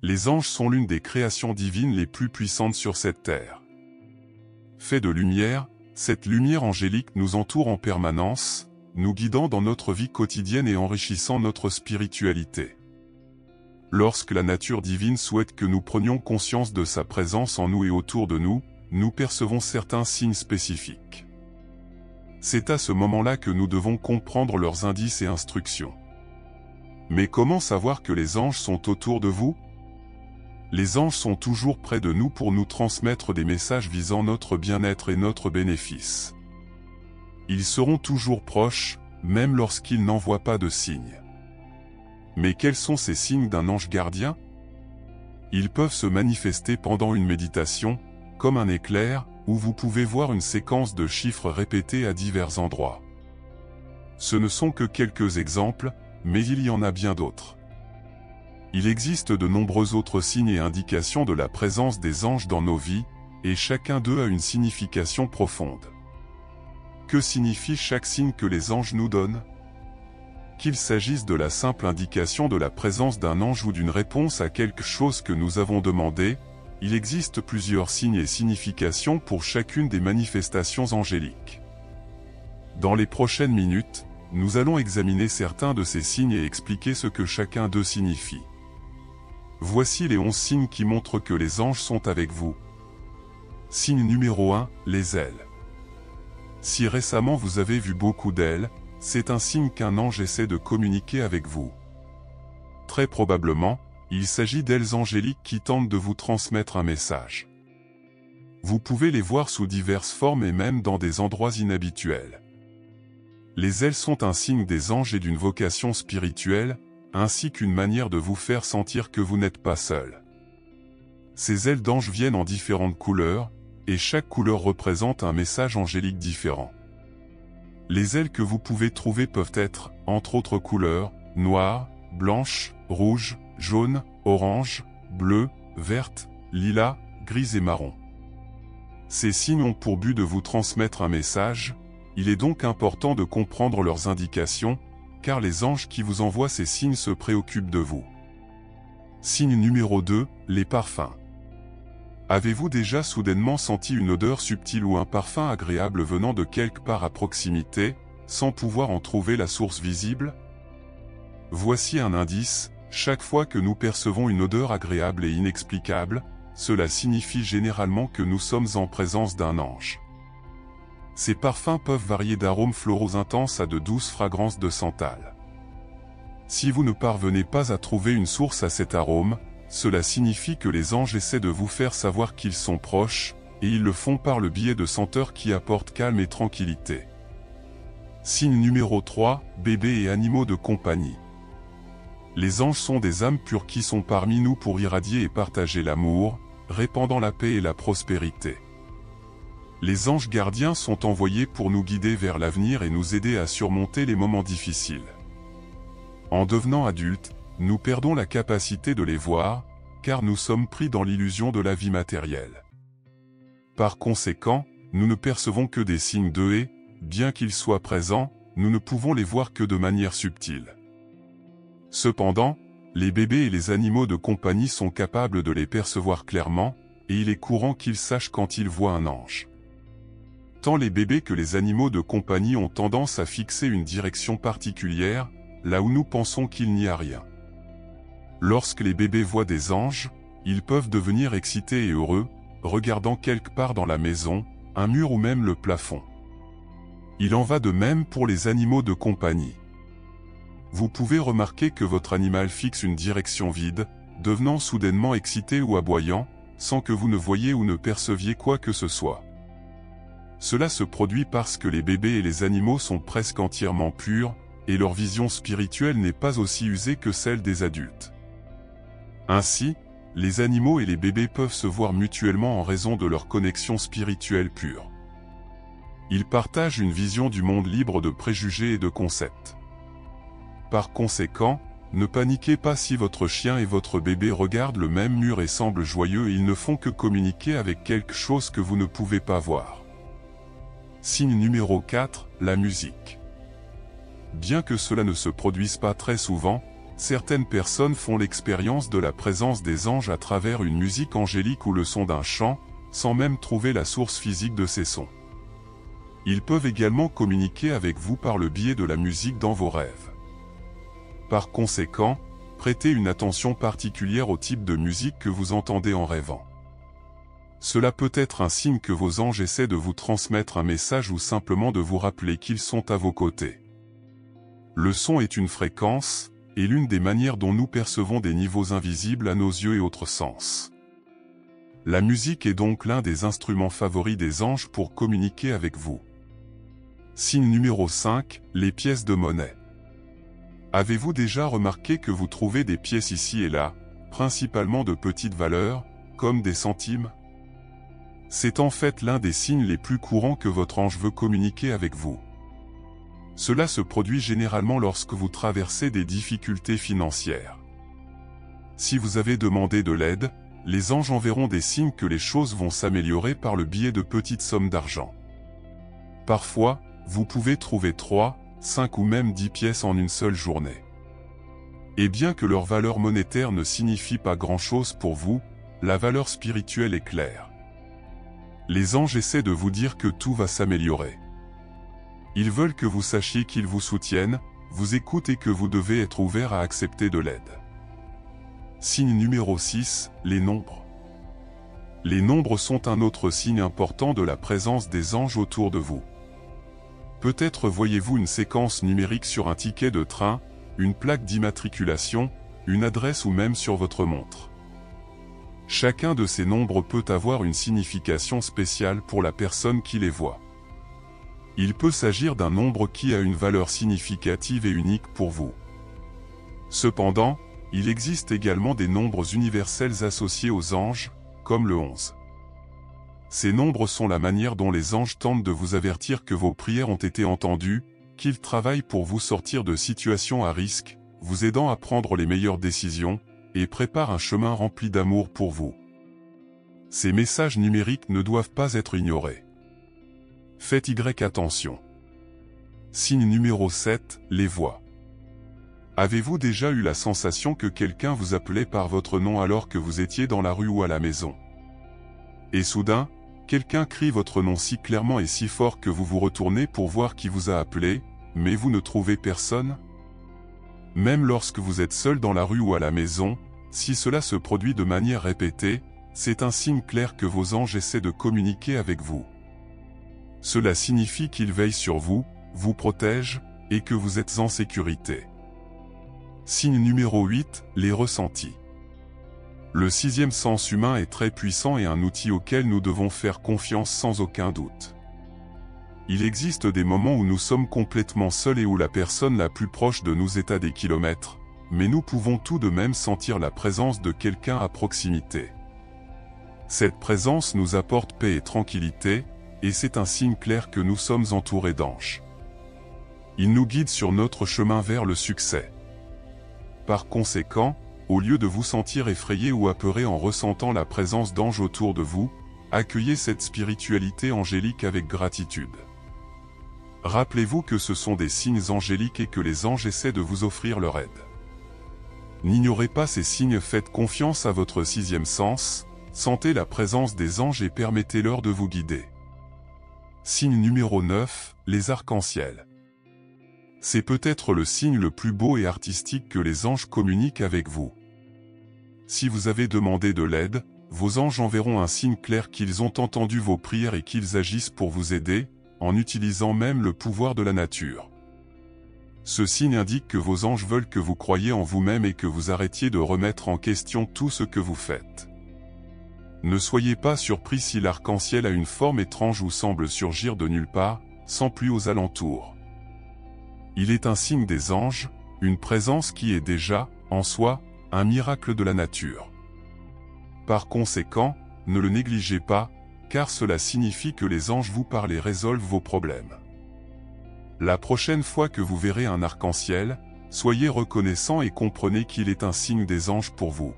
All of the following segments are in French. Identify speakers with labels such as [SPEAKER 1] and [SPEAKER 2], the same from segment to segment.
[SPEAKER 1] Les anges sont l'une des créations divines les plus puissantes sur cette terre. Faits de lumière, cette lumière angélique nous entoure en permanence, nous guidant dans notre vie quotidienne et enrichissant notre spiritualité. Lorsque la nature divine souhaite que nous prenions conscience de sa présence en nous et autour de nous, nous percevons certains signes spécifiques. C'est à ce moment-là que nous devons comprendre leurs indices et instructions. Mais comment savoir que les anges sont autour de vous? Les anges sont toujours près de nous pour nous transmettre des messages visant notre bien-être et notre bénéfice. Ils seront toujours proches, même lorsqu'ils n'envoient pas de signes. Mais quels sont ces signes d'un ange gardien? Ils peuvent se manifester pendant une méditation, comme un éclair, où vous pouvez voir une séquence de chiffres répétés à divers endroits. Ce ne sont que quelques exemples, mais il y en a bien d'autres. Il existe de nombreux autres signes et indications de la présence des anges dans nos vies, et chacun d'eux a une signification profonde. Que signifie chaque signe que les anges nous donnent? Qu'il s'agisse de la simple indication de la présence d'un ange ou d'une réponse à quelque chose que nous avons demandé, il existe plusieurs signes et significations pour chacune des manifestations angéliques. Dans les prochaines minutes, nous allons examiner certains de ces signes et expliquer ce que chacun d'eux signifie. Voici les 11 signes qui montrent que les anges sont avec vous. Signe numéro 1, les ailes. Si récemment vous avez vu beaucoup d'ailes, c'est un signe qu'un ange essaie de communiquer avec vous. Très probablement, il s'agit d'ailes angéliques qui tentent de vous transmettre un message. Vous pouvez les voir sous diverses formes et même dans des endroits inhabituels. Les ailes sont un signe des anges et d'une vocation spirituelle, ainsi qu'une manière de vous faire sentir que vous n'êtes pas seul. Ces ailes d'ange viennent en différentes couleurs, et chaque couleur représente un message angélique différent. Les ailes que vous pouvez trouver peuvent être, entre autres couleurs, noires, blanches, rouges, jaunes, oranges, bleues, vertes, lilas, grises et marron. Ces signes ont pour but de vous transmettre un message, il est donc important de comprendre leurs indications, car les anges qui vous envoient ces signes se préoccupent de vous. Signe numéro 2, les parfums. Avez-vous déjà soudainement senti une odeur subtile ou un parfum agréable venant de quelque part à proximité, sans pouvoir en trouver la source visible? Voici un indice, chaque fois que nous percevons une odeur agréable et inexplicable, cela signifie généralement que nous sommes en présence d'un ange. Ces parfums peuvent varier d'arômes floraux intenses à de douces fragrances de santal. Si vous ne parvenez pas à trouver une source à cet arôme, cela signifie que les anges essaient de vous faire savoir qu'ils sont proches, et ils le font par le biais de senteurs qui apportent calme et tranquillité. Signe numéro 3, bébés et animaux de compagnie. Les anges sont des âmes pures qui sont parmi nous pour irradier et partager l'amour, répandant la paix et la prospérité. Les anges gardiens sont envoyés pour nous guider vers l'avenir et nous aider à surmonter les moments difficiles. En devenant adultes, nous perdons la capacité de les voir, car nous sommes pris dans l'illusion de la vie matérielle. Par conséquent, nous ne percevons que des signes d'eux et, bien qu'ils soient présents, nous ne pouvons les voir que de manière subtile. Cependant, les bébés et les animaux de compagnie sont capables de les percevoir clairement, et il est courant qu'ils sachent quand ils voient un ange. Tant les bébés que les animaux de compagnie ont tendance à fixer une direction particulière, là où nous pensons qu'il n'y a rien. Lorsque les bébés voient des anges, ils peuvent devenir excités et heureux, regardant quelque part dans la maison, un mur ou même le plafond. Il en va de même pour les animaux de compagnie. Vous pouvez remarquer que votre animal fixe une direction vide, devenant soudainement excité ou aboyant, sans que vous ne voyiez ou ne perceviez quoi que ce soit. Cela se produit parce que les bébés et les animaux sont presque entièrement purs, et leur vision spirituelle n'est pas aussi usée que celle des adultes. Ainsi, les animaux et les bébés peuvent se voir mutuellement en raison de leur connexion spirituelle pure. Ils partagent une vision du monde libre de préjugés et de concepts. Par conséquent, ne paniquez pas si votre chien et votre bébé regardent le même mur et semblent joyeux, ils ne font que communiquer avec quelque chose que vous ne pouvez pas voir. Signe numéro 4, la musique. Bien que cela ne se produise pas très souvent, certaines personnes font l'expérience de la présence des anges à travers une musique angélique ou le son d'un chant, sans même trouver la source physique de ces sons. Ils peuvent également communiquer avec vous par le biais de la musique dans vos rêves. Par conséquent, prêtez une attention particulière au type de musique que vous entendez en rêvant. Cela peut être un signe que vos anges essaient de vous transmettre un message ou simplement de vous rappeler qu'ils sont à vos côtés. Le son est une fréquence, et l'une des manières dont nous percevons des niveaux invisibles à nos yeux et autres sens. La musique est donc l'un des instruments favoris des anges pour communiquer avec vous. Signe numéro 5, les pièces de monnaie. Avez-vous déjà remarqué que vous trouvez des pièces ici et là, principalement de petite valeur, comme des centimes? C'est en fait l'un des signes les plus courants que votre ange veut communiquer avec vous. Cela se produit généralement lorsque vous traversez des difficultés financières. Si vous avez demandé de l'aide, les anges enverront des signes que les choses vont s'améliorer par le biais de petites sommes d'argent. Parfois, vous pouvez trouver 3, 5 ou même 10 pièces en une seule journée. Et bien que leur valeur monétaire ne signifie pas grand-chose pour vous, la valeur spirituelle est claire. Les anges essaient de vous dire que tout va s'améliorer. Ils veulent que vous sachiez qu'ils vous soutiennent, vous écoutent et que vous devez être ouvert à accepter de l'aide. Signe numéro 6, les nombres. Les nombres sont un autre signe important de la présence des anges autour de vous. Peut-être voyez-vous une séquence numérique sur un ticket de train, une plaque d'immatriculation, une adresse ou même sur votre montre. Chacun de ces nombres peut avoir une signification spéciale pour la personne qui les voit. Il peut s'agir d'un nombre qui a une valeur significative et unique pour vous. Cependant, il existe également des nombres universels associés aux anges, comme le 11. Ces nombres sont la manière dont les anges tentent de vous avertir que vos prières ont été entendues, qu'ils travaillent pour vous sortir de situations à risque, vous aidant à prendre les meilleures décisions, et préparent un chemin rempli d'amour pour vous. Ces messages numériques ne doivent pas être ignorés. Faites attention. Signe numéro 7, les voix. Avez-vous déjà eu la sensation que quelqu'un vous appelait par votre nom alors que vous étiez dans la rue ou à la maison? Et soudain, quelqu'un crie votre nom si clairement et si fort que vous vous retournez pour voir qui vous a appelé, mais vous ne trouvez personne? Même lorsque vous êtes seul dans la rue ou à la maison, si cela se produit de manière répétée, c'est un signe clair que vos anges essaient de communiquer avec vous. Cela signifie qu'ils veillent sur vous, vous protègent, et que vous êtes en sécurité. Signe numéro 8, les ressentis. Le 6e sens humain est très puissant et un outil auquel nous devons faire confiance sans aucun doute. Il existe des moments où nous sommes complètement seuls et où la personne la plus proche de nous est à des kilomètres, mais nous pouvons tout de même sentir la présence de quelqu'un à proximité. Cette présence nous apporte paix et tranquillité, et c'est un signe clair que nous sommes entourés d'anges. Ils nous guident sur notre chemin vers le succès. Par conséquent, au lieu de vous sentir effrayé ou apeuré en ressentant la présence d'anges autour de vous, accueillez cette spiritualité angélique avec gratitude. Rappelez-vous que ce sont des signes angéliques et que les anges essaient de vous offrir leur aide. N'ignorez pas ces signes, faites confiance à votre 6e sens, sentez la présence des anges et permettez-leur de vous guider. Signe numéro 9, les arcs-en-ciel. C'est peut-être le signe le plus beau et artistique que les anges communiquent avec vous. Si vous avez demandé de l'aide, vos anges enverront un signe clair qu'ils ont entendu vos prières et qu'ils agissent pour vous aider, en utilisant même le pouvoir de la nature. Ce signe indique que vos anges veulent que vous croyiez en vous-même et que vous arrêtiez de remettre en question tout ce que vous faites. Ne soyez pas surpris si l'arc-en-ciel a une forme étrange ou semble surgir de nulle part, sans plus aux alentours. Il est un signe des anges, une présence qui est déjà, en soi, un miracle de la nature. Par conséquent, ne le négligez pas, car cela signifie que les anges vous parlent et résolvent vos problèmes. La prochaine fois que vous verrez un arc-en-ciel, soyez reconnaissant et comprenez qu'il est un signe des anges pour vous.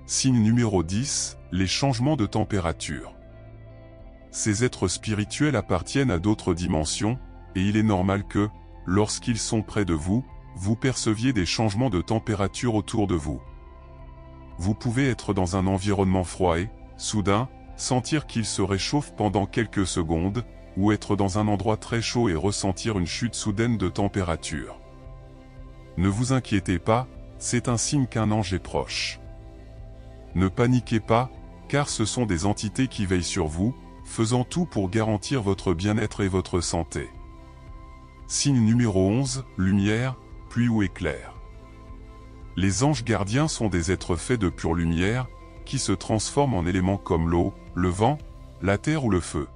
[SPEAKER 1] Signe numéro 10, les changements de température. Ces êtres spirituels appartiennent à d'autres dimensions, et il est normal que, lorsqu'ils sont près de vous, vous perceviez des changements de température autour de vous. Vous pouvez être dans un environnement froid et, soudain, sentir qu'il se réchauffe pendant quelques secondes, ou être dans un endroit très chaud et ressentir une chute soudaine de température. Ne vous inquiétez pas, c'est un signe qu'un ange est proche. Ne paniquez pas, car ce sont des entités qui veillent sur vous, faisant tout pour garantir votre bien-être et votre santé. Signe numéro 11, lumière, pluie ou éclair. Les anges gardiens sont des êtres faits de pure lumière, qui se transforment en éléments comme l'eau, le vent, la terre ou le feu.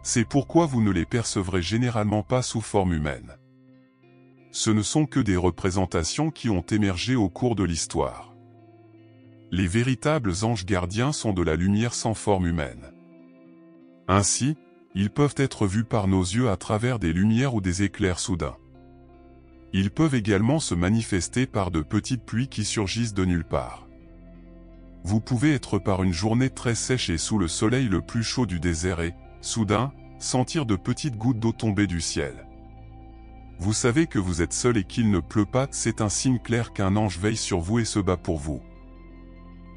[SPEAKER 1] C'est pourquoi vous ne les percevrez généralement pas sous forme humaine. Ce ne sont que des représentations qui ont émergé au cours de l'histoire. Les véritables anges gardiens sont de la lumière sans forme humaine. Ainsi, ils peuvent être vus par nos yeux à travers des lumières ou des éclairs soudains. Ils peuvent également se manifester par de petites pluies qui surgissent de nulle part. Vous pouvez être par une journée très sèche et sous le soleil le plus chaud du désert et, soudain, sentir de petites gouttes d'eau tomber du ciel. Vous savez que vous êtes seul et qu'il ne pleut pas, c'est un signe clair qu'un ange veille sur vous et se bat pour vous.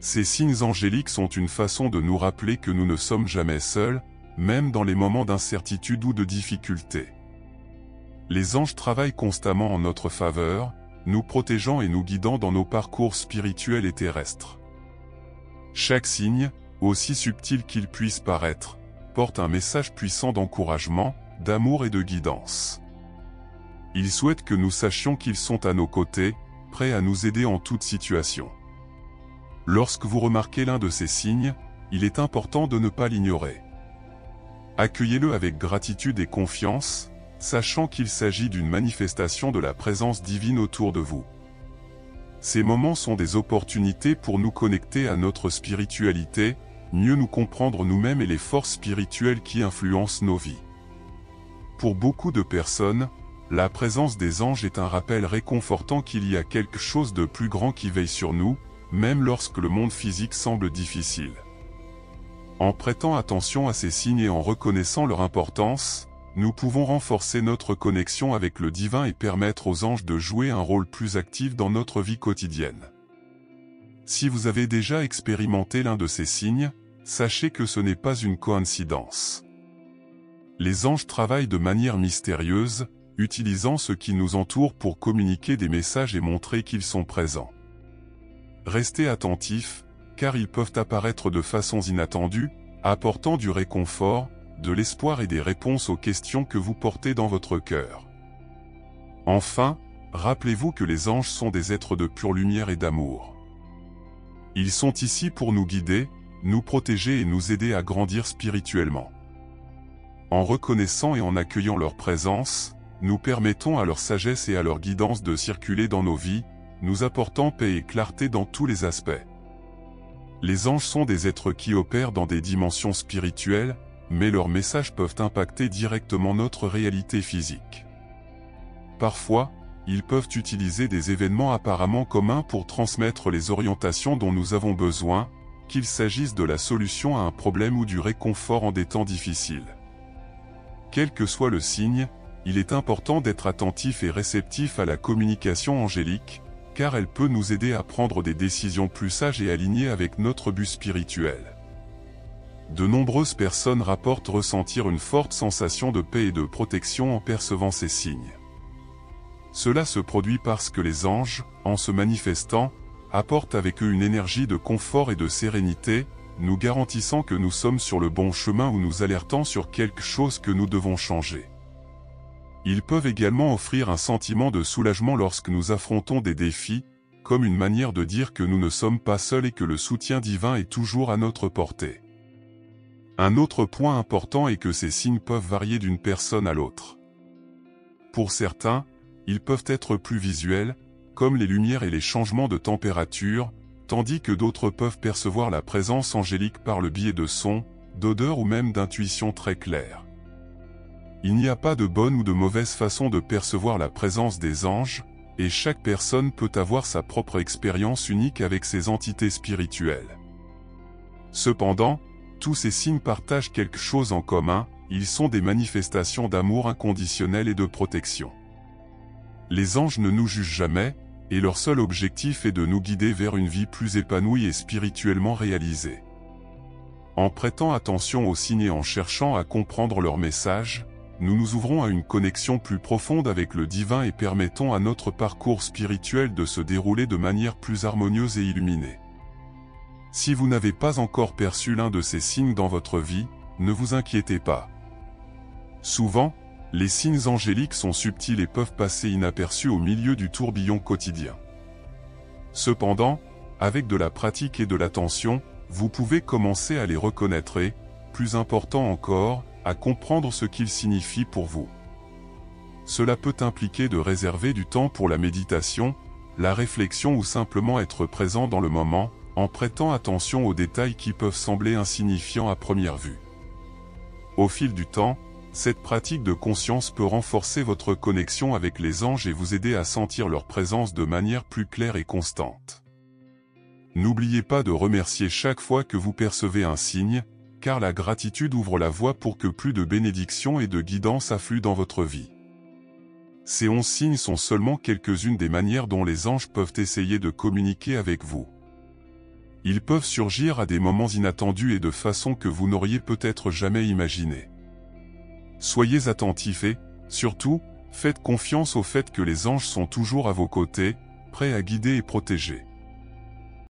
[SPEAKER 1] Ces signes angéliques sont une façon de nous rappeler que nous ne sommes jamais seuls, même dans les moments d'incertitude ou de difficulté. Les anges travaillent constamment en notre faveur, nous protégeant et nous guidant dans nos parcours spirituels et terrestres. Chaque signe, aussi subtil qu'il puisse paraître, porte un message puissant d'encouragement, d'amour et de guidance. Ils souhaitent que nous sachions qu'ils sont à nos côtés, prêts à nous aider en toute situation. Lorsque vous remarquez l'un de ces signes, il est important de ne pas l'ignorer. Accueillez-le avec gratitude et confiance, sachant qu'il s'agit d'une manifestation de la présence divine autour de vous. Ces moments sont des opportunités pour nous connecter à notre spiritualité, mieux nous comprendre nous-mêmes et les forces spirituelles qui influencent nos vies. Pour beaucoup de personnes, la présence des anges est un rappel réconfortant qu'il y a quelque chose de plus grand qui veille sur nous, même lorsque le monde physique semble difficile. En prêtant attention à ces signes et en reconnaissant leur importance, nous pouvons renforcer notre connexion avec le divin et permettre aux anges de jouer un rôle plus actif dans notre vie quotidienne. Si vous avez déjà expérimenté l'un de ces signes, sachez que ce n'est pas une coïncidence. Les anges travaillent de manière mystérieuse, utilisant ce qui nous entoure pour communiquer des messages et montrer qu'ils sont présents. Restez attentifs, car ils peuvent apparaître de façons inattendues, apportant du réconfort, de l'espoir et des réponses aux questions que vous portez dans votre cœur. Enfin, rappelez-vous que les anges sont des êtres de pure lumière et d'amour. Ils sont ici pour nous guider, nous protéger et nous aider à grandir spirituellement. En reconnaissant et en accueillant leur présence, nous permettons à leur sagesse et à leur guidance de circuler dans nos vies, nous apportant paix et clarté dans tous les aspects. Les anges sont des êtres qui opèrent dans des dimensions spirituelles, mais leurs messages peuvent impacter directement notre réalité physique. Parfois, ils peuvent utiliser des événements apparemment communs pour transmettre les orientations dont nous avons besoin, qu'il s'agisse de la solution à un problème ou du réconfort en des temps difficiles. Quel que soit le signe, il est important d'être attentif et réceptif à la communication angélique, car elle peut nous aider à prendre des décisions plus sages et alignées avec notre but spirituel. De nombreuses personnes rapportent ressentir une forte sensation de paix et de protection en percevant ces signes. Cela se produit parce que les anges, en se manifestant, apportent avec eux une énergie de confort et de sérénité, nous garantissant que nous sommes sur le bon chemin ou nous alertant sur quelque chose que nous devons changer. Ils peuvent également offrir un sentiment de soulagement lorsque nous affrontons des défis, comme une manière de dire que nous ne sommes pas seuls et que le soutien divin est toujours à notre portée. Un autre point important est que ces signes peuvent varier d'une personne à l'autre. Pour certains, ils peuvent être plus visuels, comme les lumières et les changements de température, tandis que d'autres peuvent percevoir la présence angélique par le biais de sons, d'odeurs ou même d'intuitions très claires. Il n'y a pas de bonne ou de mauvaise façon de percevoir la présence des anges, et chaque personne peut avoir sa propre expérience unique avec ces entités spirituelles. Cependant, tous ces signes partagent quelque chose en commun, ils sont des manifestations d'amour inconditionnel et de protection. Les anges ne nous jugent jamais, et leur seul objectif est de nous guider vers une vie plus épanouie et spirituellement réalisée. En prêtant attention aux signes et en cherchant à comprendre leur message, nous nous ouvrons à une connexion plus profonde avec le divin et permettons à notre parcours spirituel de se dérouler de manière plus harmonieuse et illuminée. Si vous n'avez pas encore perçu l'un de ces signes dans votre vie, ne vous inquiétez pas. Souvent, les signes angéliques sont subtils et peuvent passer inaperçus au milieu du tourbillon quotidien. Cependant, avec de la pratique et de l'attention, vous pouvez commencer à les reconnaître et, plus important encore, à comprendre ce qu'ils signifient pour vous. Cela peut impliquer de réserver du temps pour la méditation, la réflexion ou simplement être présent dans le moment, en prêtant attention aux détails qui peuvent sembler insignifiants à première vue. Au fil du temps, cette pratique de conscience peut renforcer votre connexion avec les anges et vous aider à sentir leur présence de manière plus claire et constante. N'oubliez pas de remercier chaque fois que vous percevez un signe, car la gratitude ouvre la voie pour que plus de bénédictions et de guidance affluent dans votre vie. Ces 11 signes sont seulement quelques-unes des manières dont les anges peuvent essayer de communiquer avec vous. Ils peuvent surgir à des moments inattendus et de façon que vous n'auriez peut-être jamais imaginé. Soyez attentifs et, surtout, faites confiance au fait que les anges sont toujours à vos côtés, prêts à guider et protéger.